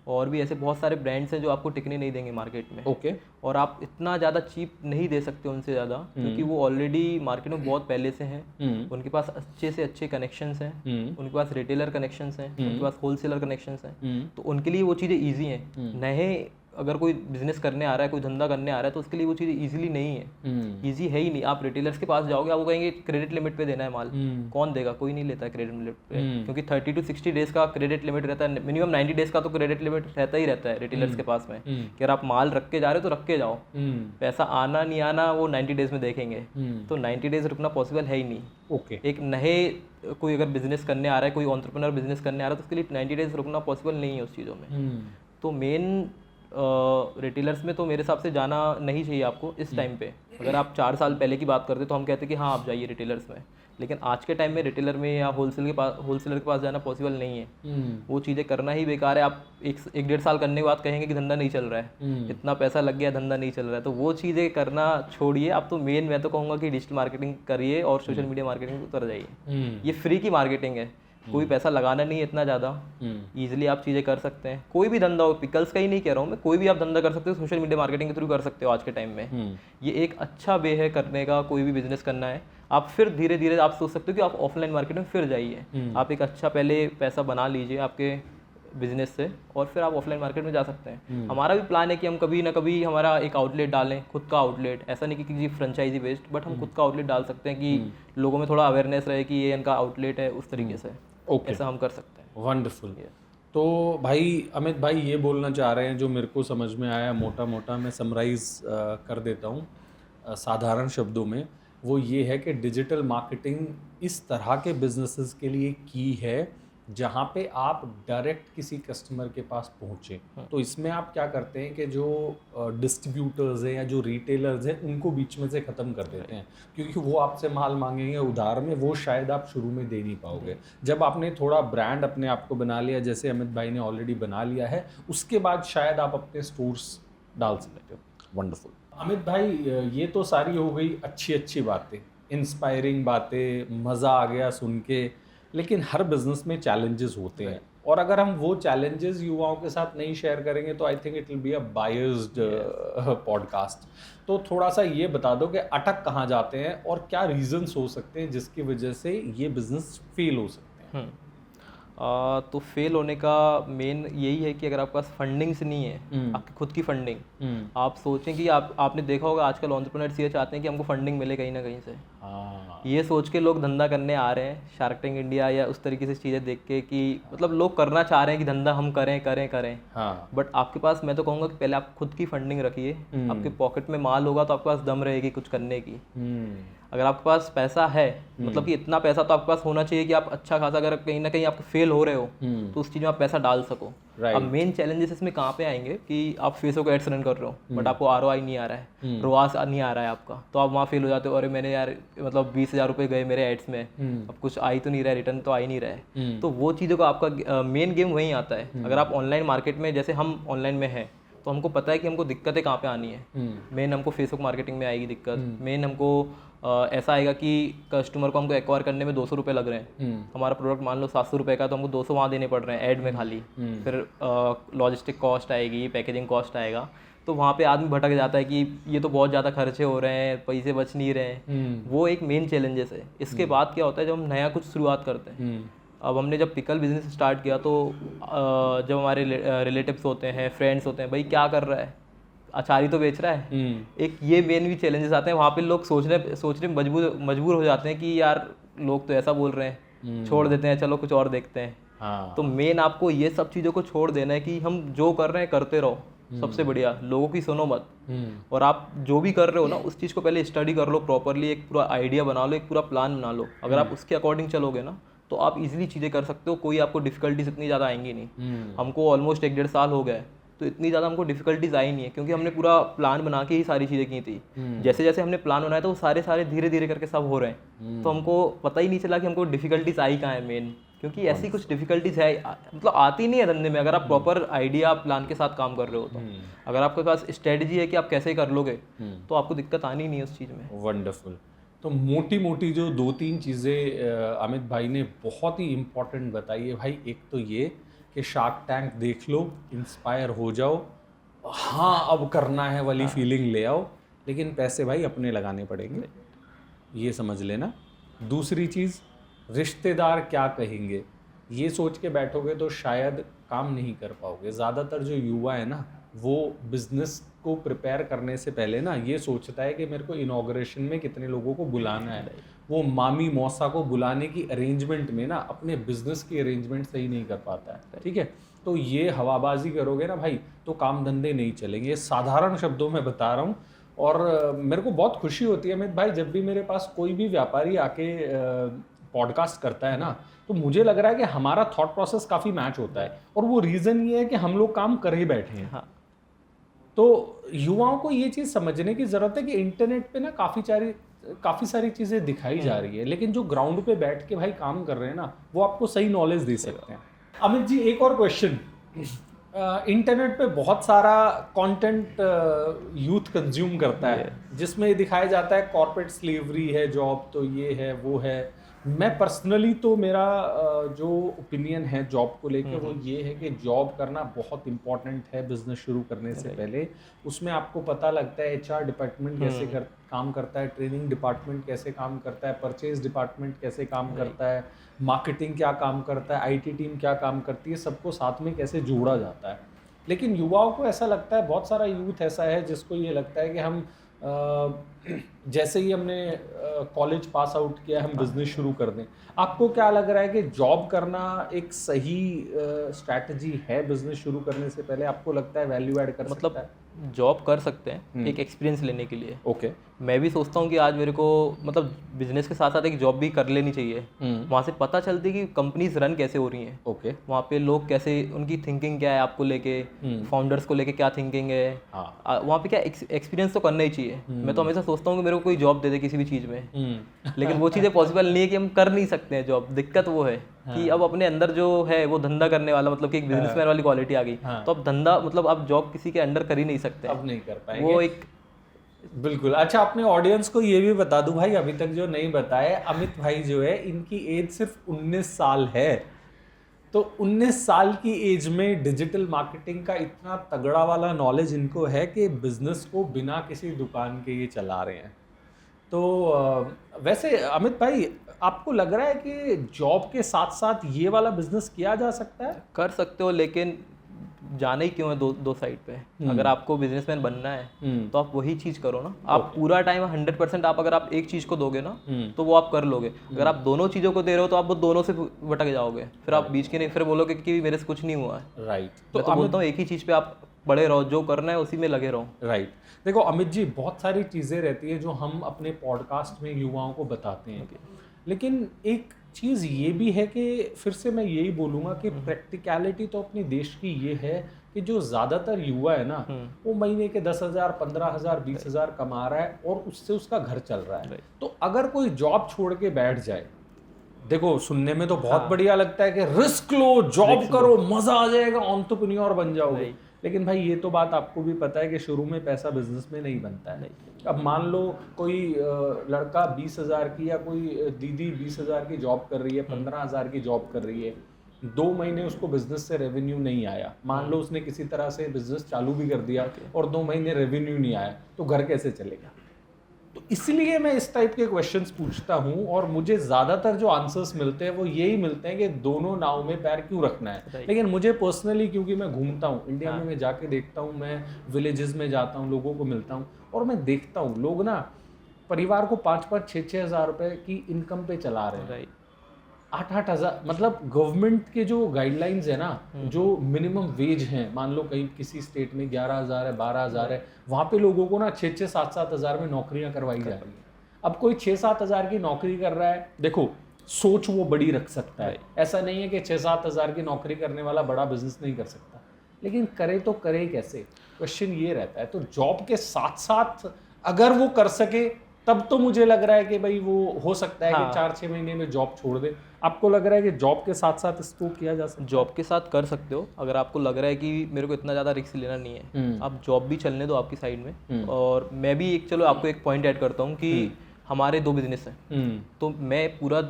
और भी ऐसे बहुत सारे ब्रांड्स हैं जो आपको टिकने नहीं देंगे मार्केट में। ओके, और आप इतना ज़्यादा चीप नहीं दे सकते उनसे ज़्यादा, क्योंकि वो ऑलरेडी मार्केट में बहुत पहले से हैं, उनके पास अच्छे से अच्छे कनेक्शंस हैं, उनके पास रिटेलर कनेक्शंस हैं, उनके पास होलसेलर कनेक्शंस हैं, तो उनके लिए वो चीज़ें ईजी हैं। नए अगर कोई बिजनेस करने आ रहा है, कोई धंधा करने आ रहा है, तो उसके लिए वो चीज़ इजीली नहीं है, इजी है ही नहीं। आप रिटेलर्स के पास जाओगे, आपको कहेंगे क्रेडिट लिमिट पे देना है माल, कौन देगा? कोई नहीं लेता है क्रेडिट लिमिट पे, क्योंकि 30 to 60 डेज का क्रेडिट लिमिट रहता है, मिनिमम 90 डेज का तो क्रेडिट लिमिट रहता ही रहता है रिटेलर्स के पास में, कि अगर आप माल रख के जा रहे हो तो रख के जाओ, पैसा आना नहीं आना वो 90 डेज में देखेंगे, तो 90 डेज रुकना पॉसिबल है ही नहीं। ओके, एक नए कोई अगर बिजनेस करने आ रहा है, कोई एंटरप्रेन्योर बिजनेस करने आ रहा है, तो उसके लिए 90 डेज रुकना पॉसिबल नहीं है उस चीज़ों में। तो मेन रिटेलर्स में तो मेरे हिसाब से जाना नहीं चाहिए आपको इस टाइम पे। अगर आप 4 साल पहले की बात करते तो हम कहते कि हाँ आप जाइए रिटेलर्स में, लेकिन आज के टाइम में रिटेलर में या होलसेलर के पास जाना पॉसिबल नहीं है। वो चीज़ें करना ही बेकार है। आप 1-1.5 साल करने के बाद कहेंगे कि धंधा नहीं चल रहा है, इतना पैसा लग गया, धंधा नहीं चल रहा है, तो वो चीज़ें करना छोड़िए। आप तो मेन मैं तो कहूँगा कि डिजिटल मार्केटिंग करिए और सोशल मीडिया मार्केटिंग को उतर जाइए। ये फ्री की मार्केटिंग है, कोई पैसा लगाना नहीं है इतना ज़्यादा, ईजिली आप चीज़ें कर सकते हैं। कोई भी धंधा हो, पिकल्स का ही नहीं कह रहा हूँ मैं, कोई भी आप धंधा कर सकते हो, सोशल मीडिया मार्केटिंग के थ्रू कर सकते हो आज के टाइम में। ये एक अच्छा वे है करने का, कोई भी बिजनेस करना है। आप फिर धीरे धीरे आप सोच सकते हो कि आप ऑफलाइन मार्केट में फिर जाइए, आप एक अच्छा पहले पैसा बना लीजिए आपके बिजनेस से, और फिर आप ऑफलाइन मार्केट में जा सकते हैं। हमारा भी प्लान है कि हम कभी ना कभी हमारा एक आउटलेट डालें, खुद का आउटलेट। ऐसा नहीं कि किसी फ्रेंचाइजी बेस्ड, बट हम खुद का आउटलेट डाल सकते हैं कि लोगों में थोड़ा अवेयरनेस रहे कि ये इनका आउटलेट है, उस तरीके से ऐसा हम कर सकते हैं। वंडरफुल। तो भाई अमित भाई ये बोलना चाह रहे हैं, जो मेरे को समझ में आया मोटा मोटा मैं समराइज़ कर देता हूँ साधारण शब्दों में, वो ये है कि डिजिटल मार्केटिंग इस तरह के बिजनेसेस के लिए की है जहाँ पे आप डायरेक्ट किसी कस्टमर के पास पहुँचे। तो इसमें आप क्या करते हैं कि जो डिस्ट्रीब्यूटर्स हैं या जो रिटेलर्स हैं उनको बीच में से ख़त्म कर देते हैं, क्योंकि वो आपसे माल मांगेंगे उधार में, वो शायद आप शुरू में दे नहीं पाओगे। जब आपने थोड़ा ब्रांड अपने आप को बना लिया, जैसे अमित भाई ने ऑलरेडी बना लिया है, उसके बाद शायद आप अपने स्टोर्स डाल सकते हो। वंडरफुल। अमित भाई, ये तो सारी हो गई अच्छी अच्छी बातें, इंस्पायरिंग बातें, मज़ा आ गया सुन के। लेकिन हर बिजनेस में चैलेंजेस होते हैं, और अगर हम वो चैलेंजेस युवाओं के साथ नहीं शेयर करेंगे तो I think it will be a biased podcast. तो थोड़ा सा ये बता दो कि अटक कहाँ जाते हैं और क्या रीजंस हो सकते हैं जिसकी वजह से ये बिजनेस फेल हो सकते हैं। तो फेल होने का मेन यही है कि अगर आपके पास फंडिंग्स नहीं है, आपकी खुद की फंडिंग, आप सोचें कि आपने देखा होगा आजकल एंटरप्रेन्योर्स ये चाहते हैं कि हमको फंडिंग मिले कहीं ना कहीं से। ये सोच के लोग धंधा करने आ रहे हैं, शार्क टैंक इंडिया या उस तरीके से चीज़ें देख के कि मतलब लोग करना चाह रहे हैं कि धंधा हम करें करें करें। बट आपके पास, मैं तो कहूँगा कि पहले आप खुद की फंडिंग रखिए, आपके पॉकेट में माल होगा तो आपके पास दम रहेगी कुछ करने की। अगर आपके पास पैसा है, मतलब कि इतना पैसा तो आपके पास होना चाहिए कि आप अच्छा खासा, अगर कहीं ना कहीं आप फेल हो रहे हो तो उस चीज़ में आप पैसा डाल सको। अब मेन चैलेंजेस इसमें कहाँ पे आएंगे कि आप फेसबुक एड्स रन कर रहे हो बट आपको ROI नहीं आ रहा है, ROAS नहीं आ रहा है आपका, तो आप वहाँ फेल हो जाते हो। अरे मैंने यार मतलब 20,000 रुपये गए मेरे एड्स में, अब कुछ आ ही तो नहीं रहा है, रिटर्न तो आ ही नहीं रहा है। तो वो चीज़ों का आपका मेन गेम वहीं आता है। अगर आप ऑनलाइन मार्केट में, जैसे हम ऑनलाइन में हैं, तो हमको पता है कि हमको दिक्कतें कहाँ पे आनी है। मेन हमको फेसबुक मार्केटिंग में आएगी दिक्कत। मेन हमको ऐसा आएगा कि कस्टमर को हमको एक्वायर करने में 200 रुपये लग रहे हैं। हमारा प्रोडक्ट मान लो 700 रुपये का, तो हमको 200 वहाँ देने पड़ रहे हैं ऐड में खाली। फिर लॉजिस्टिक कॉस्ट आएगी, पैकेजिंग कॉस्ट आएगा, तो वहाँ पे आदमी भटक जाता है कि ये तो बहुत ज़्यादा खर्चे हो रहे हैं, पैसे बच नहीं रहे हैं। वो एक मेन चैलेंजेस है। इसके बाद क्या होता है, जब हम नया कुछ शुरुआत करते हैं, अब हमने जब पिकल बिजनेस स्टार्ट किया तो जब हमारे रिलेटिव्स होते हैं, फ्रेंड्स होते हैं, भाई क्या कर रहा है, अचारी तो बेच रहा है, एक ये मेन भी चैलेंजेस आते हैं। वहाँ पे लोग सोचने मजबूर हो जाते हैं कि यार लोग तो ऐसा बोल रहे हैं, छोड़ देते हैं, चलो कुछ और देखते हैं। तो मेन आपको ये सब चीज़ों को छोड़ देना है कि हम जो कर रहे हैं करते रहो, सबसे बढ़िया लोगों की सुनो मत। और आप जो भी कर रहे हो ना, उस चीज़ को पहले स्टडी कर लो प्रॉपरली, एक पूरा आइडिया बना लो, एक पूरा प्लान बना लो। अगर आप उसके अकॉर्डिंग चलोगे ना तो आप इजीली चीज़ें कर सकते हो, कोई आपको डिफिकल्टीज इतनी ज़्यादा आएंगी नहीं। हमको ऑलमोस्ट 1-1.5 साल हो गया है, तो इतनी ज़्यादा हमको डिफिकल्टीज आई नहीं है, क्योंकि हमने पूरा प्लान बना के ही सारी चीज़ें की थी। जैसे जैसे हमने प्लान बनाया था वो सारे धीरे धीरे करके सब हो रहे हैं। तो हमको पता ही नहीं चला कि हमको डिफिकल्टीज आई कहाँ है मेन, क्योंकि ऐसी कुछ डिफिकल्टीज है मतलब आती नहीं है धंधे में, अगर आप प्रॉपर आइडिया प्लान के साथ काम कर रहे हो तो। अगर आपके पास स्ट्रेटजी है कि आप कैसे कर लोगे तो आपको दिक्कत आनी नहीं है उस चीज़ में। वंडरफुल। तो मोटी मोटी जो 2-3 चीज़ें अमित भाई ने बहुत ही इम्पोर्टेंट बताई है भाई। एक तो ये कि शार्क टैंक देख लो, इंस्पायर हो जाओ, हाँ अब करना है वाली फीलिंग ले आओ, लेकिन पैसे भाई अपने लगाने पड़ेंगे, ये समझ लेना। दूसरी चीज़, रिश्तेदार क्या कहेंगे, ये सोच के बैठोगे तो शायद काम नहीं कर पाओगे। ज़्यादातर जो युवा है ना, वो बिजनेस को प्रिपेयर करने से पहले ना ये सोचता है कि मेरे को इनॉग्रेशन में कितने लोगों को बुलाना है। वो मामी मौसा को बुलाने की अरेंजमेंट में ना अपने बिजनेस की अरेंजमेंट सही नहीं कर पाता है। ठीक है, तो ये हवाबाजी करोगे ना भाई तो काम धंधे नहीं चलेंगे। साधारण शब्दों में बता रहा हूँ। और मेरे को बहुत खुशी होती है अमित भाई, जब भी मेरे पास कोई भी व्यापारी आके पॉडकास्ट करता है ना, तो मुझे लग रहा है कि हमारा थॉट प्रोसेस काफ़ी मैच होता है। और वो रीज़न ये है कि हम लोग काम कर ही बैठे हैं। हाँ। तो युवाओं को ये चीज़ समझने की ज़रूरत है कि इंटरनेट पे ना काफ़ी सारी चीज़ें दिखाई जा रही है, लेकिन जो ग्राउंड पे बैठ के भाई काम कर रहे हैं ना, वो आपको सही नॉलेज दे सकते हैं। अमित जी, एक और क्वेश्चन। इंटरनेट पे बहुत सारा कंटेंट यूथ कंज्यूम करता है, जिसमें दिखाया जाता है कॉर्पोरेट स्लेवरी है, जॉब तो ये है वो है। मैं पर्सनली तो मेरा जो ओपिनियन है जॉब को लेकर वो ये है कि जॉब करना बहुत इंपॉर्टेंट है बिजनेस शुरू करने से पहले। उसमें आपको पता लगता है HR डिपार्टमेंट कैसे काम करता है, ट्रेनिंग डिपार्टमेंट कैसे काम करता है, परचेज डिपार्टमेंट कैसे काम करता है, मार्केटिंग क्या काम करता है, IT टीम क्या काम करती है, सबको साथ में कैसे जोड़ा जाता है। लेकिन युवाओं को ऐसा लगता है, बहुत सारा यूथ ऐसा है जिसको ये लगता है कि हम जैसे ही हमने कॉलेज पास आउट किया हम बिजनेस शुरू कर दें। आपको क्या लग रहा है कि जॉब करना एक सही स्ट्रैटेजी है बिजनेस शुरू करने से पहले? आपको लगता है वैल्यू ऐड कर सकता है? जॉब कर सकते हैं एक एक्सपीरियंस लेने के लिए। ओके। मैं भी सोचता हूँ कि आज मेरे को मतलब बिजनेस के साथ साथ एक जॉब भी कर लेनी चाहिए। वहाँ से पता चलती है कि कंपनीज रन कैसे हो रही हैं। ओके। वहाँ पे लोग कैसे, उनकी थिंकिंग क्या है आपको लेके, फाउंडर्स को लेके क्या थिंकिंग है। वहाँ पे क्या एक्सपीरियंस तो करना ही चाहिए। मैं तो हमेशा सोचता हूँ कि मेरे को कोई जॉब दे दे किसी भी चीज़ में, लेकिन वो चीज़ें पॉसिबल नहीं है कि हम कर नहीं सकते हैं जॉब। दिक्कत वो है कि अब अपने अंदर जो है वो धंधा करने वाला, मतलब कि एक बिजनेसमैन वाली क्वालिटी आ गई। तो अब धंधा मतलब आप जॉब किसी के अंडर कर ही नहीं सकते। अब नहीं कर पाएंगे वो एक बिल्कुल। अच्छा, अपने ऑडियंस को ये भी बता दूं भाई, अभी तक जो नहीं बताए, अमित भाई जो है इनकी एज सिर्फ 19 साल है। तो 19 साल की एज में डिजिटल मार्केटिंग का इतना तगड़ा वाला नॉलेज इनको है कि बिजनेस को बिना किसी दुकान के ये चला रहे हैं। तो वैसे अमित भाई, आपको लग रहा है कि जॉब के साथ साथ ये वाला बिजनेस किया जा सकता है? कर सकते हो, लेकिन जाना ही क्यों है दो साइड पे। अगर आपको बिजनेसमैन बनना है तो आप वही चीज करो ना। आप पूरा टाइम 100% आप अगर आप एक चीज को दोगे ना तो वो आप कर लोगे। अगर आप दोनों चीजों को दे रहे हो तो आप वो दोनों से भटक जाओगे, फिर आप बीच के नहीं, फिर बोलोगे कि मेरे से कुछ नहीं हुआ है। राइट। तो मैं तो बोलता हूँ एक ही चीज पे आप पड़े रहो, जो करना है उसी में लगे रहो। राइट। देखो अमित जी, बहुत सारी चीजें रहती है जो हम अपने पॉडकास्ट में युवाओं को बताते हैं, लेकिन एक चीज़ ये भी है कि फिर से मैं यही बोलूँगा कि प्रैक्टिकलिटी तो अपने देश की ये है कि जो ज़्यादातर युवा है ना, वो महीने के 10,000, 15,000, 20,000 कमा रहा है और उससे उसका घर चल रहा है। तो अगर कोई जॉब छोड़ के बैठ जाए, देखो सुनने में तो बहुत बढ़िया लगता है कि रिस्क लो, जॉब करो, मज़ा आ जाएगा, एंटरप्रेन्योर बन जाओगे। लेकिन भाई ये तो बात आपको भी पता है कि शुरू में पैसा बिजनेस में नहीं बनता है। अब मान लो कोई लड़का 20,000 की या कोई दीदी 20,000 की जॉब कर रही है, 15,000 की जॉब कर रही है, 2 महीने उसको बिजनेस से रेवेन्यू नहीं आया। मान लो उसने किसी तरह से बिजनेस चालू भी कर दिया और 2 महीने रेवेन्यू नहीं आया, तो घर कैसे चलेगा? तो इसलिए मैं इस टाइप के क्वेश्चंस पूछता हूं और मुझे ज़्यादातर जो आंसर्स मिलते हैं वो यही मिलते हैं कि दोनों नाव में पैर क्यों रखना है। लेकिन मुझे पर्सनली, क्योंकि मैं घूमता हूं इंडिया में, मैं जाके देखता हूं, मैं विलेजेस में जाता हूं, लोगों को मिलता हूं और मैं देखता हूं लोग ना परिवार को 5-5, 6-6 हज़ार रुपये की इनकम पे चला रहे हैं। 8-8 हज़ार, मतलब गवर्नमेंट के जो गाइडलाइंस है ना, जो मिनिमम वेज हैं, मान लो कहीं किसी स्टेट में 11,000 है, 12,000 है, वहाँ पे लोगों को ना 6-6, 7-7 हज़ार में नौकरियाँ करवाई जा रही हैं। अब कोई 6-7 हज़ार की नौकरी कर रहा है, देखो सोच वो बड़ी रख सकता है, ऐसा नहीं है कि 6-7 हज़ार की नौकरी करने वाला बड़ा बिजनेस नहीं कर सकता, लेकिन करे तो करे कैसे, क्वेश्चन ये रहता है। तो जॉब के साथ साथ अगर वो कर सके तब तो मुझे लग रहा है कि भाई वो हो सकता है कि 4-6 महीने में जॉब छोड़ दे। आपको लग रहा है कि जॉब के साथ साथ इसको किया जा सकता है? जॉब के साथ कर सकते हो अगर आपको लग रहा है कि मेरे को इतना ज़्यादा रिस्क लेना नहीं है। आप जॉब भी चलने दो आपकी साइड में। और मैं भी चलो आपको एक पॉइंट ऐड करता हूँ कि हमारे 2 बिजनेस हैं, तो मैं पूरा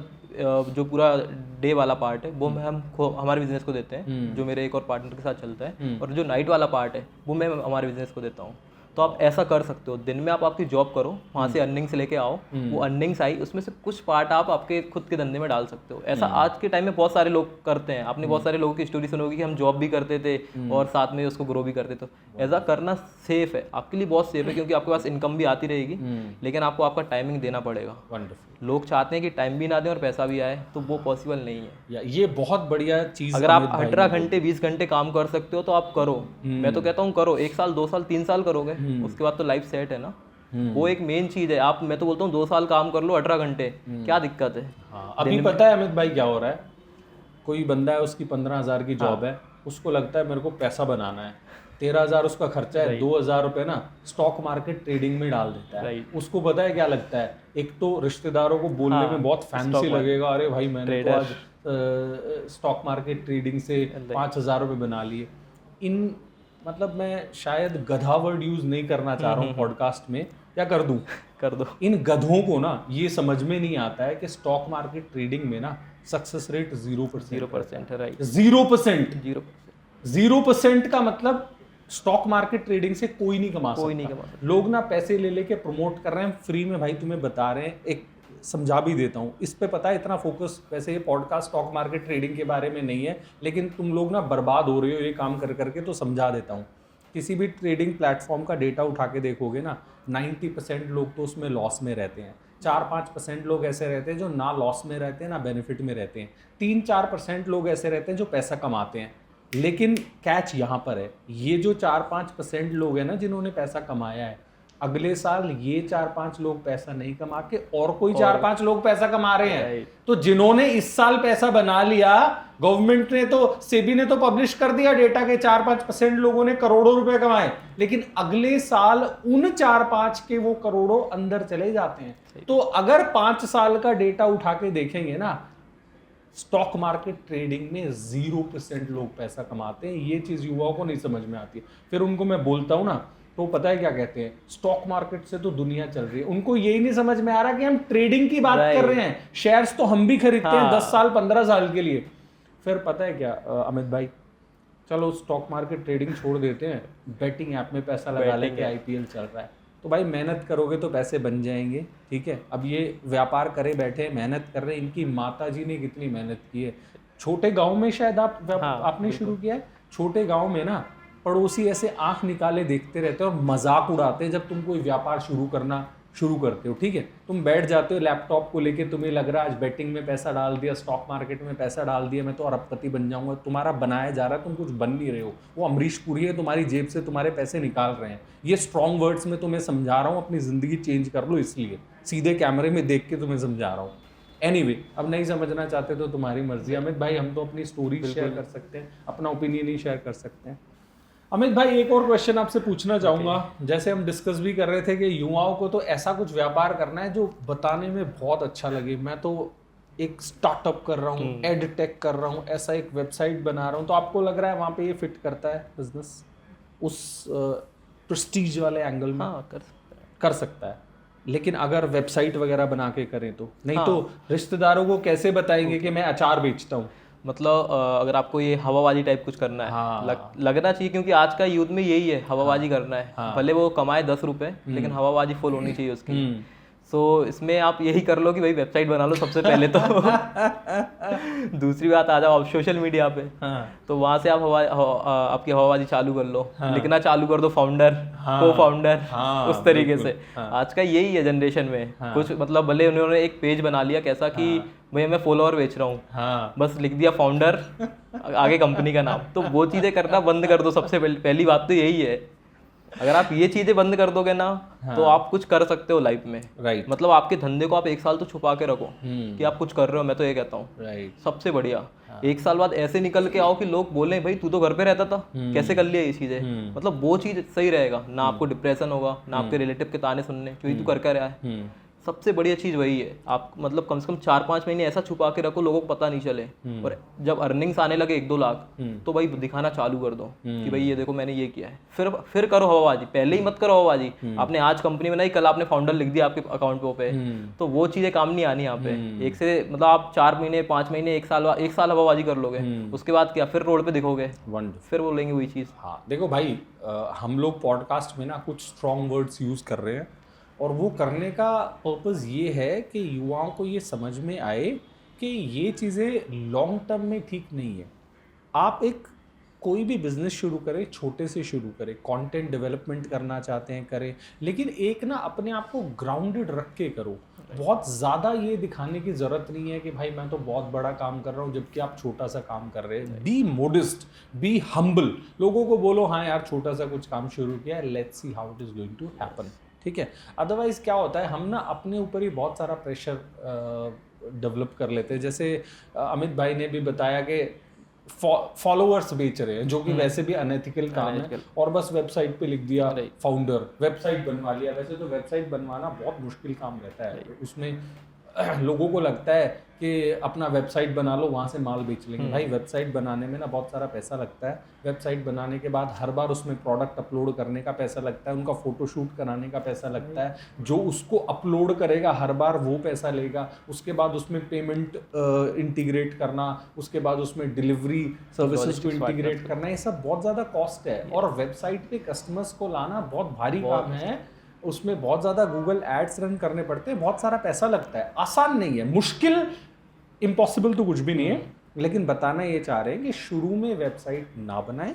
जो पूरा डे वाला पार्ट है वो हम हमारे बिजनेस को देते हैं, जो मेरे एक और पार्टनर के साथ चलता है, और जो नाइट वाला पार्ट है वो मैं हमारे बिजनेस को देता हूँ। तो आप ऐसा कर सकते हो, दिन में आप आपकी जॉब करो, वहाँ से अर्निंग्स लेके आओ, वो अर्निंग्स आई उसमें से कुछ पार्ट आप आपके खुद के धंधे में डाल सकते हो। ऐसा आज के टाइम में बहुत सारे लोग करते हैं। आपने बहुत सारे लोगों की स्टोरी सुनोगी कि हम जॉब भी करते थे और साथ में उसको ग्रो भी करते थे। ऐसा करना सेफ है, आपके लिए बहुत सेफ है, क्योंकि आपके पास इनकम भी आती रहेगी, लेकिन आपको आपका टाइमिंग देना पड़ेगा। लोग चाहते हैं कि टाइम भी ना दें और पैसा भी आए, तो वो पॉसिबल नहीं है। ये बहुत बढ़िया चीज़। अगर आप 18 घंटे 20 घंटे काम कर सकते हो तो आप करो। मैं तो कहता हूँ करो, 1 साल 2 साल 3 साल करोगे, उसके बाद तो लाइफ सेट है ना। वो एक मेन चीज है। आप, मैं तो बोलता हूँ 2 साल काम कर लो 18 घंटे, क्या दिक्कत है? अभी पता है अमित भाई क्या हो रहा है, कोई बंदा है उसकी 15,000 की जॉब है, उसको लगता है मेरे को पैसा बनाना है, 13,000 उसका खर्चा है, 2,000 रुपये ना स्टॉक मार्केट ट्रेडिंग में डाल देता है। उसको पता है क्या लगता है, एक तो रिश्तेदारों को बोलने में बहुत फैंसी लगेगा, अरे भाई मैंने तो आज स्टॉक मार्केट ट्रेडिंग से 5,000 रुपये बना लिए। इन मतलब मैं शायद गधा वर्ड यूज नहीं करना चाह रहा हूँ पॉडकास्ट में, या कर दूं? कर दो। इन गधों को ना ये समझ में नहीं आता है कि स्टॉक मार्केट ट्रेडिंग में ना सक्सेस रेट 0% है। राइट, 0%। 0% का मतलब स्टॉक मार्केट ट्रेडिंग से कोई नहीं कमा सकता। लोग ना पैसे ले लेके प्रमोट कर रहे हैं फ्री में, भाई तुम्हें बता रहे हैं। एक समझा भी देता हूँ, इस पे पता है इतना फोकस, वैसे ये पॉडकास्ट स्टॉक मार्केट ट्रेडिंग के बारे में नहीं है, लेकिन तुम लोग ना बर्बाद हो रहे हो ये काम कर करके, तो समझा देता हूँ। किसी भी ट्रेडिंग प्लेटफॉर्म का डेटा उठा के देखोगे ना, 90% लोग तो उसमें लॉस में रहते हैं। 4-5% लोग ऐसे रहते हैं जो ना लॉस में रहते हैं ना बेनिफिट में रहते हैं। 3-4% लोग ऐसे रहते हैं जो पैसा कमाते हैं। लेकिन कैच यहाँ पर है, ये जो 4-5% लोग हैं ना जिन्होंने पैसा कमाया है, अगले साल ये 4-5 लोग पैसा नहीं कमा के और कोई 4-5 लोग पैसा कमा रहे हैं। तो जिन्होंने इस साल पैसा बना लिया, गवर्नमेंट ने तो, सेबी ने तो पब्लिश कर दिया डेटा के 4-5% लोगों ने करोड़ों रुपए कमाए, लेकिन अगले साल उन 4-5 के वो करोड़ों अंदर चले जाते हैं। तो अगर 5 साल का डेटा उठा के देखेंगे ना, स्टॉक मार्केट ट्रेडिंग में 0% लोग पैसा कमाते हैं। ये चीज युवाओं को नहीं समझ में आती है। फिर उनको मैं बोलता हूं ना, तो पता है क्या कहते हैं, स्टॉक मार्केट से तो दुनिया चल रही है। उनको यही नहीं समझ में आ रहा कि हम ट्रेडिंग की बात कर रहे हैं, शेयर्स तो हम भी खरीदते हैं 10 साल 15 साल के लिए। फिर पता है क्या अमित भाई, चलो स्टॉक मार्केट ट्रेडिंग छोड़ देते हैं, बेटिंग ऐप में पैसा लगा लेके आईपीएल चल रहा है, तो भाई मेहनत करोगे तो पैसे बन जाएंगे, ठीक है। अब ये व्यापार करे बैठे, मेहनत कर रहे हैं, इनकी माता जी ने कितनी मेहनत की है। छोटे गांव में शायद आपने शुरू किया है, छोटे गांव में ना पड़ोसी ऐसे आंख निकाले देखते रहते हैं और मजाक उड़ाते हैं जब तुम कोई व्यापार शुरू करते हो, ठीक है। तुम बैठ जाते हो लैपटॉप को लेके, तुम्हें लग रहा है आज बेटिंग में पैसा डाल दिया, स्टॉक मार्केट में पैसा डाल दिया, मैं तो अरबपति बन जाऊंगा। तुम्हारा बनाया जा रहा है, तुम कुछ बन नहीं रहे हो। वो अमरीश पुरी है, तुम्हारी जेब से तुम्हारे पैसे निकाल रहे हैं। ये स्ट्रॉन्ग वर्ड्स में तुम्हें समझा रहा हूँ, अपनी जिंदगी चेंज कर लो, इसलिए सीधे कैमरे में देख के तुम्हें समझा रहा हूँ। एनीवे, अब नहीं समझना चाहते तो तुम्हारी मर्जी। अमित भाई, हम तो अपनी स्टोरी शेयर कर सकते हैं, अपना ओपिनियन ही शेयर कर सकते हैं। अमित भाई, एक और क्वेश्चन आपसे पूछना चाहूंगा। जैसे हम डिस्कस भी कर रहे थे कि युवाओं को तो ऐसा कुछ व्यापार करना है जो बताने में बहुत अच्छा लगे। मैं तो एक स्टार्टअप कर रहा हूँ, एड टेक कर रहा हूँ, ऐसा एक वेबसाइट बना रहा हूँ, तो आपको लग रहा है वहाँ पे ये फिट करता है बिजनेस उस प्रेस्टीज वाले एंगल में? हाँ, कर सकता है। लेकिन अगर वेबसाइट वगैरह बना के करें तो नहीं, तो रिश्तेदारों को कैसे बताएंगे कि मैं अचार बेचता हूँ? मतलब अगर आपको ये हवाबाजी टाइप कुछ करना है, लगना चाहिए, क्योंकि आज का यूथ में यही है, हवाबाजी करना है। भले वो कमाए 10 रुपए, लेकिन हवाबाजी फुल होनी चाहिए उसकी। सो इसमें आप यही कर लो कि भाई वेबसाइट बना लो सबसे पहले तो। दूसरी बात, आ जाओ आप सोशल मीडिया पे, तो वहां से आप आपकी हवाबाजी चालू कर लो, लिखना चालू कर दो, फाउंडर, को फाउंडर, उस तरीके से। आज का यही है जनरेशन में। कुछ मतलब भले उन्होंने एक पेज बना लिया कैसा कि भाई मैं फॉलोअर बेच रहा हूँ, बस लिख दिया फाउंडर, आगे कंपनी का नाम। तो वो चीजें करना बंद कर दो। सबसे पहली बात तो यही है। अगर आप ये चीजें बंद कर दोगे ना, तो आप कुछ कर सकते हो लाइफ में। राइट। मतलब आपके धंधे को आप 1 साल तो छुपा के रखो कि आप कुछ कर रहे हो। मैं तो ये कहता हूँ, राइट, सबसे बढ़िया 1 साल बाद ऐसे निकल के आओ कि लोग बोले भाई तू तो घर पे रहता था, कैसे कर लिया ये चीजें। मतलब वो चीज सही रहेगा ना, आपको डिप्रेशन होगा ना आपके रिलेटिव के ताने सुनने, क्योंकि तू कर क्या रहा है। सबसे बढ़िया चीज वही है। आप मतलब कम से कम 4-5 महीने ऐसा छुपा के रखो, लोगों को पता नहीं चले। और जब अर्निंग्स आने लगे 1-2 लाख, तो भाई दिखाना चालू कर दो कि भाई ये देखो मैंने ये किया है। फिर करो हवाबाजी, पहले ही मत करो हवाबाजी। आपने आज कंपनी बनाई, कल आपने फाउंडर लिख दिया आपके अकाउंट पे, तो वो चीजें काम नहीं आनी यहाँ पे। एक से मतलब आप 4 महीने 5 महीने 1 साल हवाबाजी कर लोगे, उसके बाद क्या फिर रोड पे दिखोगे, फिर बोलेंगे वही चीज। हाँ देखो भाई, हम लोग पॉडकास्ट में ना कुछ स्ट्रॉन्ग वर्ड्स यूज कर रहे हैं, और वो करने का पर्पस ये है कि युवाओं को ये समझ में आए कि ये चीज़ें लॉन्ग टर्म में ठीक नहीं है। आप कोई भी बिजनेस शुरू करें, छोटे से शुरू करें, कंटेंट डेवलपमेंट करना चाहते हैं करें, लेकिन एक ना अपने आप को ग्राउंडेड रख के करो। बहुत ज़्यादा ये दिखाने की ज़रूरत नहीं है कि भाई मैं तो बहुत बड़ा काम कर रहा हूँ, जबकि आप छोटा सा काम कर रहे हैं। Be modest, be humble. लोगों को बोलो हाँ यार छोटा सा कुछ काम शुरू किया है, let's see how it is going to happen, ठीक है। अदरवाइज क्या होता है, हम ना अपने ऊपर ही बहुत सारा प्रेशर डेवलप कर लेते हैं। जैसे अमित भाई ने भी बताया कि फॉलोअर्स बेच रहे हैं, जो कि वैसे भी अनएथिकल काम है, और बस वेबसाइट पे लिख दिया फाउंडर, वेबसाइट बनवा लिया। वैसे तो वेबसाइट बनवाना बहुत मुश्किल काम रहता है। उसमें लोगों को लगता है कि अपना वेबसाइट बना लो, वहाँ से माल बेच लेंगे। भाई वेबसाइट बनाने में ना बहुत सारा पैसा लगता है। वेबसाइट बनाने के बाद हर बार उसमें प्रोडक्ट अपलोड करने का पैसा लगता है, उनका फोटोशूट कराने का पैसा लगता है, जो उसको अपलोड करेगा हर बार वो पैसा लेगा, उसके बाद उसमें पेमेंट इंटीग्रेट करना, उसके बाद उसमें डिलीवरी सर्विसेज को इंटीग्रेट करना, ये सब बहुत ज़्यादा कॉस्ट है। और वेबसाइट पे कस्टमर्स को लाना बहुत भारी काम है, उसमें बहुत ज़्यादा गूगल एड्स रन करने पड़ते हैं, बहुत सारा पैसा लगता है। आसान नहीं है, मुश्किल, इम्पॉसिबल तो कुछ भी नहीं है। लेकिन बताना ये चाह रहे हैं कि शुरू में वेबसाइट ना बनाएं,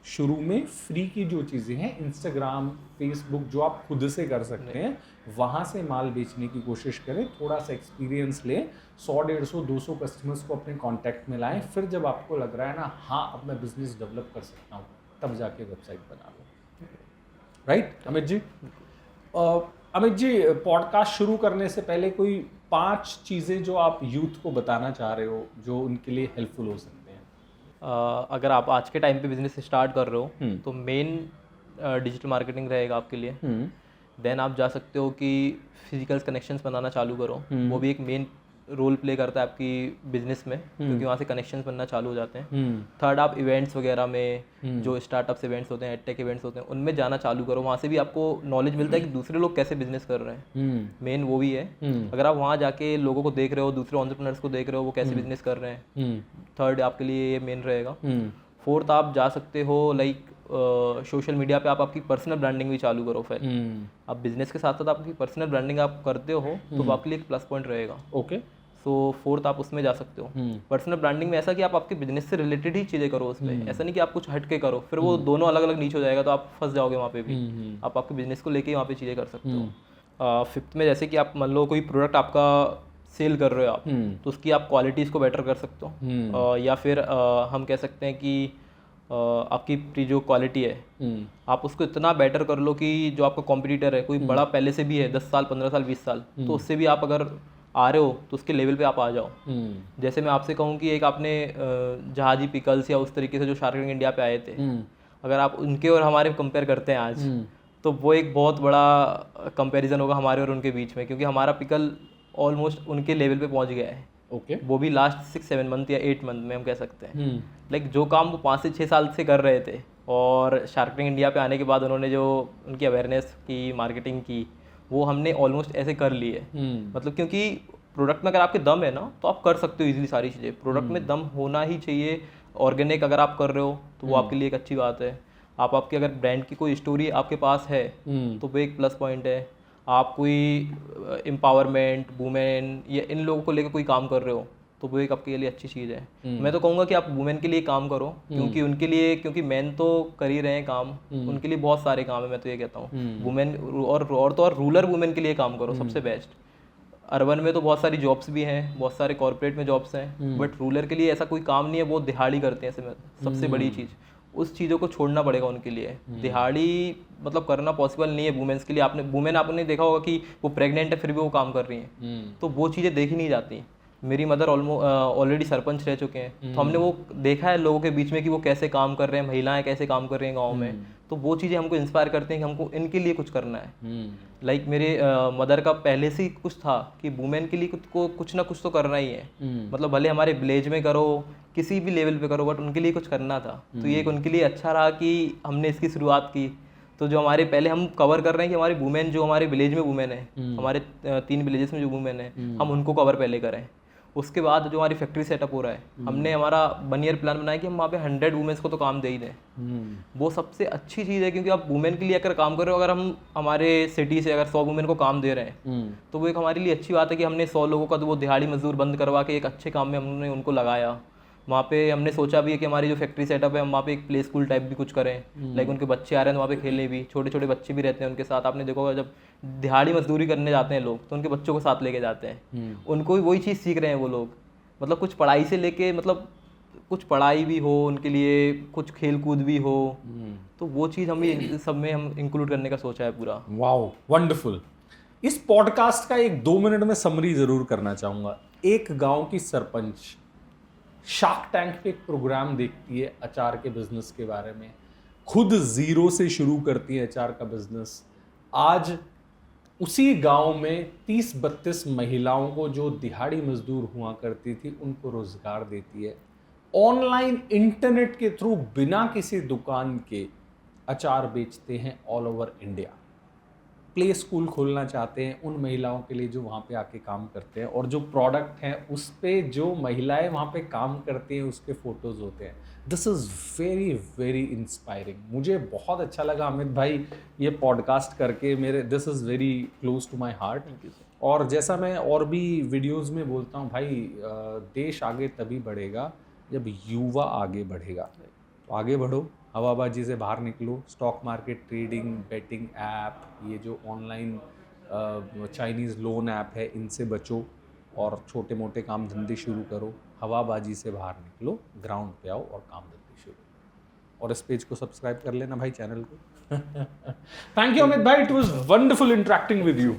शुरू में फ्री की जो चीज़ें हैं, इंस्टाग्राम, फेसबुक, जो आप खुद से कर सकते हैं, वहाँ से माल बेचने की कोशिश करें, थोड़ा सा एक्सपीरियंस लें, 100, 150, 200 कस्टमर्स को अपने कांटेक्ट में लाएं, फिर जब आपको लग रहा है ना हाँ अब मैं बिजनेस डेवलप कर सकता हूँ, तब जाके वेबसाइट बना लो। राइट अमित जी? अमित जी, पॉडकास्ट शुरू करने से पहले कोई 5 चीज़ें जो आप यूथ को बताना चाह रहे हो जो उनके लिए हेल्पफुल हो सकते हैं? अगर आप आज के टाइम पे बिजनेस स्टार्ट कर रहे हो तो मेन डिजिटल मार्केटिंग रहेगा आपके लिए। देन आप जा सकते हो कि फिजिकल कनेक्शंस बनाना चालू करो, वो भी एक मेन रोल प्ले करता है आपकी बिजनेस में, क्योंकि वहाँ से कनेक्शंस बनना चालू हो जाते हैं। थर्ड, आप इवेंट्स वगैरह में, जो स्टार्टअप्स इवेंट्स होते हैं, एडटेक इवेंट्स होते हैं, उनमें जाना चालू करो, वहाँ से भी आपको नॉलेज मिलता है कि दूसरे लोग कैसे बिजनेस कर रहे हैं। मेन वो भी है। अगर आप वहाँ जाके लोगों को देख रहे हो, दूसरे एंटरप्रेन्योर्स को देख रहे हो वो कैसे बिजनेस कर रहे हैं, थर्ड आपके लिए ये मेन रहेगा। फोर्थ, आप जा सकते हो लाइक सोशल मीडिया पे आप आपकी पर्सनल ब्रांडिंग भी चालू करो। फिर आप बिजनेस के साथ साथ आपकी पर्सनल ब्रांडिंग आप करते हो तो वो आपके लिए एक प्लस पॉइंट रहेगा। ओके। सो फोर्थ, आप उसमें जा सकते हो। पर्सनल ब्रांडिंग में ऐसा कि आप आपके बिजनेस से रिलेटेड ही चीज़ें करो उसमें, ऐसा नहीं कि आप कुछ हट के करो, फिर वो दोनों अलग अलग नीच हो जाएगा तो आप फंस जाओगे वहाँ पे भी। आप आपके बिजनेस को लेके वहाँ पे चीज़ें कर सकते हो। फिफ्थ में, जैसे कि आप मान लो कोई प्रोडक्ट आपका सेल कर रहे हो आप, तो उसकी आप क्वालिटीज़ को बेटर कर सकते हो, या फिर हम कह सकते हैं कि आपकी जो क्वालिटी है आप उसको इतना बेटर कर लो कि जो आपका कॉम्पिटिटर है, कोई बड़ा पहले से भी है 10 साल 15 साल 20 साल, तो उससे भी आप अगर आ रहे हो तो उसके लेवल पे आप आ जाओ। जैसे मैं आपसे कहूँ कि एक आपने जहाजी पिकल्स या उस तरीके से जो शार्क टैंक इंडिया पे आए थे, अगर आप उनके और हमारे कंपेयर करते हैं आज, तो वो एक बहुत बड़ा कंपैरिजन होगा हमारे और उनके बीच में, क्योंकि हमारा पिकल ऑलमोस्ट उनके लेवल पे पहुंच गया है। ओके। वो भी लास्ट 6-7 मंथ या 8 मंथ में हम कह सकते हैं। लाइक जो काम वो 5 से 6 साल से कर रहे थे, और शार्क टैंक इंडिया पे आने के बाद उन्होंने जो उनकी अवेयरनेस की, मार्केटिंग की, वो हमने ऑलमोस्ट ऐसे कर ली है। मतलब क्योंकि प्रोडक्ट में अगर आपके दम है ना तो आप कर सकते हो इजीली सारी चीज़ें। प्रोडक्ट में दम होना ही चाहिए। ऑर्गेनिक अगर आप कर रहे हो तो वो आपके लिए एक अच्छी बात है। आपकी अगर ब्रांड की कोई स्टोरी आपके पास है तो वो एक प्लस पॉइंट है। आप कोई एम्पावरमेंट, वुमेन या इन लोगों को लेकर कोई काम कर रहे हो तो वो एक आपके लिए अच्छी चीज़ है। मैं तो कहूँगा कि आप वुमेन के लिए काम करो, क्योंकि उनके लिए, क्योंकि मैन तो कर ही रहे हैं काम, उनके लिए बहुत सारे काम है। मैं तो ये कहता हूँ वुमेन और रूरल वुमेन के लिए काम करो, सबसे बेस्ट। अर्बन में तो बहुत सारी जॉब्स भी हैं, बहुत सारे कॉर्पोरेट में जॉब्स हैं, बट रूरल के लिए ऐसा कोई काम नहीं है, वो दिहाड़ी करते हैं। सबसे बड़ी चीज़ उस चीज़ों को छोड़ना पड़ेगा उनके लिए। दिहाड़ी मतलब करना पॉसिबल नहीं है वुमेन्स के लिए। आपने देखा होगा कि वो प्रेग्नेंट है फिर भी वो काम कर रही हैं, तो वो चीज़ें देखी नहीं जाती। मेरी मदर ऑलरेडी सरपंच रह चुके हैं, तो हमने वो देखा है लोगों के बीच में कि वो कैसे काम कर रहे हैं, महिलाएं कैसे काम कर रही हैं गाँव में। तो वो चीज़ें हमको इंस्पायर करते हैं कि हमको इनके लिए कुछ करना है। लाइक मेरे मदर का पहले से ही कुछ था कि वुमेन के लिए कुछ ना कुछ तो करना ही है। मतलब भले हमारे विलेज में करो, किसी भी लेवल पे करो, बट उनके लिए कुछ करना था। तो ये एक उनके लिए अच्छा रहा कि हमने इसकी शुरुआत की। तो जो हमारे पहले हम कवर कर रहे हैं कि हमारी वुमेन, जो हमारे विलेज में वुमेन है, हमारे 3 विलेजेस में जो वुमेन है, हम उनको कवर पहले करें। उसके बाद जो हमारी फैक्ट्री सेटअप हो रहा है, हमने हमारा 1 ईयर प्लान बनाया कि हम वहाँ पे 100 वुमेन्स को तो काम दे ही दें। वो सबसे अच्छी चीज़ है, क्योंकि आप वुमेन के लिए अगर काम कर रहे हो, अगर हम हमारे सिटी से अगर 100 वुमेन को काम दे रहे हैं तो वो एक हमारे लिए अच्छी बात है कि हमने 100 लोगों का तो वो दिहाड़ी मजदूर बंद करवा के एक अच्छे काम में हमने उनको लगाया। वहाँ पे हमने सोचा भी है कि हमारी जो फैक्ट्री सेटअप है, हम वहाँ पे एक प्ले स्कूल टाइप भी कुछ करें। लाइक उनके बच्चे आ रहे हैं तो वहाँ पे खेलने भी, छोटे छोटे बच्चे भी रहते हैं उनके साथ। आपने देखा होगा जब दिहाड़ी मजदूरी करने जाते हैं लोग तो उनके बच्चों को साथ लेके जाते हैं, उनको भी वही चीज़ सीख रहे हैं वो लोग। मतलब कुछ पढ़ाई से लेके, मतलब कुछ पढ़ाई भी हो उनके लिए, कुछ खेल कूद भी हो, तो वो चीज़ हम सब में हम इंक्लूड करने का सोचा है पूरा। Wow, wonderful. इस पॉडकास्ट का एक 2 मिनट में समरी जरूर करना चाहूँगा। एक गांव की सरपंच शार्क टैंक पे एक प्रोग्राम देखती है अचार के बिजनेस के बारे में, खुद जीरो से शुरू करती है अचार का बिजनेस। आज उसी गांव में 30-32 महिलाओं को जो दिहाड़ी मजदूर हुआ करती थी उनको रोजगार देती है। ऑनलाइन इंटरनेट के थ्रू बिना किसी दुकान के अचार बेचते हैं all over India. Play school खोलना चाहते हैं उन महिलाओं के लिए जो वहाँ पे आके काम करते हैं, और जो प्रोडक्ट हैं उस पे जो महिलाएं वहाँ पे काम करती हैं उसके फोटोज़ होते हैं। This is very very inspiring. मुझे बहुत अच्छा लगा अमित भाई ये पॉडकास्ट करके, मेरे this is very close to my heart. और जैसा मैं और भी वीडियोज़ में बोलता हूँ भाई, देश आगे तभी बढ़ेगा जब युवा आगे बढ़ेगा। तो आगे बढ़ो, हवाबाजी से बाहर निकलो, stock market, trading, betting app, ये जो ऑनलाइन चाइनीज़ लोन ऐप है, इनसे बचो और छोटे मोटे काम धंधे शुरू करो। हवाबाजी से बाहर निकलो, ग्राउंड पे आओ और काम धंधे शुरू करो। और इस पेज को सब्सक्राइब कर लेना भाई, चैनल को। थैंक यू अमित भाई, it was wonderful interacting with you.